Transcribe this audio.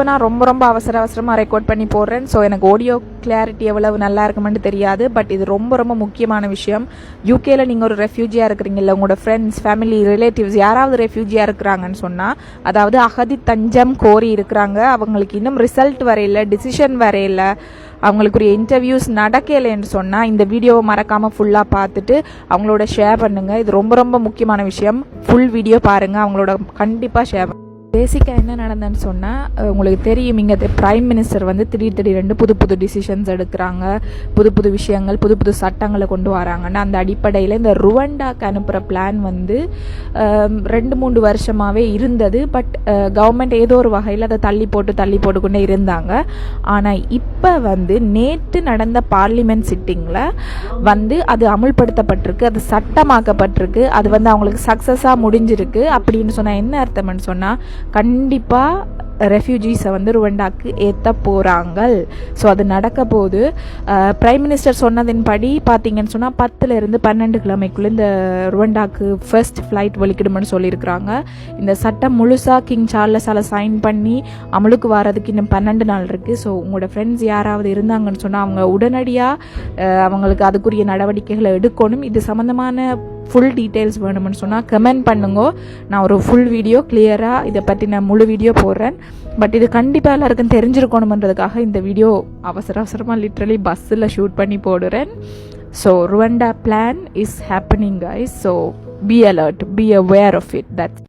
நான் ரொம்ப அவசரமாக ரெக்கார்ட் பண்ணி போடுறேன். ஸோ எனக்கு ஆடியோ கிளாரிட்டி எவ்வளவு நல்லா இருக்குமென்னு தெரியாது. பட் இது ரொம்ப முக்கியமான விஷயம். யூகேல நீங்கள் ஒரு ரெஃப்யூஜியாக இருக்கிறீங்கல்ல, உங்களோட ஃப்ரெண்ட்ஸ், ஃபேமிலி, ரிலேட்டிவ்ஸ் யாராவது ரெஃப்யூஜியாக இருக்கிறாங்கன்னு சொன்னால், அதாவது அகதி தஞ்சம் கோரி இருக்கிறாங்க, அவங்களுக்கு இன்னும் ரிசல்ட் வரையில, டிசிஷன் வரையில, அவங்களுக்கு ஒரு இன்டர்வியூஸ் நடக்கலைன்னு சொன்னால் இந்த வீடியோவை மறக்காமல் ஃபுல்லாக பார்த்துட்டு அவங்களோட ஷேர் பண்ணுங்கள். இது ரொம்ப முக்கியமான விஷயம். ஃபுல் வீடியோ பாருங்கள், அவங்களோட கண்டிப்பாக ஷேர் பண்ணுங்கள். பேசிக்காக என்ன நடந்ததுன்னு சொன்னால், உங்களுக்கு தெரியும், இங்கே பிரைம் மினிஸ்டர் வந்து திடீர்னு புது டிசிஷன்ஸ் எடுக்கிறாங்க, புது விஷயங்கள், புது சட்டங்களை கொண்டு வராங்கன்னா, அந்த அடிப்படையில் இந்த ருவண்டாக்கு அனுப்புகிற பிளான் வந்து 2-3 வருஷமாகவே இருந்தது. பட் கவர்மெண்ட் ஏதோ ஒரு வகையில் அதை தள்ளி போட்டு கொண்டே இருந்தாங்க. ஆனால் இப்போ வந்து நேற்று நடந்த பார்லிமெண்ட் சிட்டிங்கில் வந்து அது அமுல்படுத்தப்பட்டிருக்கு, அது சட்டமாக்கப்பட்டிருக்கு, அது வந்து அவங்களுக்கு சக்ஸஸாக முடிஞ்சிருக்கு. அப்படின்னு சொன்னால் என்ன அர்த்தம்னு சொன்னால், கண்டிப்பாக ரெஃப்யூஜிஸை வந்து ருவண்டாக்கு ஏற்ற போகிறாங்க. ஸோ அது நடக்க போது பிரைம் மினிஸ்டர் சொன்னதின்படி பார்த்தீங்கன்னு சொன்னால் 10 to 12 கிழமைக்குள்ளே இந்த ருவண்டாக்கு ஃபர்ஸ்ட் ஃப்ளைட் வெளிக்கிடுமென்னு சொல்லியிருக்கிறாங்க. இந்த சட்டம் முழுசாக கிங் சார்லஸால் சைன் பண்ணி அமலுக்கு வரதுக்கு இன்னும் 12 நாள் இருக்குது. ஸோ உங்களோட ஃப்ரெண்ட்ஸ் யாராவது இருந்தாங்கன்னு சொன்னால் அவங்க உடனடியாக அவங்களுக்கு அதுக்குரிய நடவடிக்கைகளை எடுக்கணும். இது சம்மந்தமான ஃபுல் டீட்டெயில்ஸ் வேணும்னு சொன்னால் கமெண்ட் பண்ணுங்க. நான் ஒரு ஃபுல் வீடியோ கிளியராக இதை பற்றி நான் முழு வீடியோ போடுறேன். பட் இது கண்டிப்பாக எல்லாருக்கும் தெரிஞ்சிருக்கணுமன்றதுக்காக இந்த வீடியோ அவசரமாக லிட்ரலி பஸ்ஸில் ஷூட் பண்ணி போடுறேன். So Rwanda plan is happening guys. So be alert, be aware of it. That's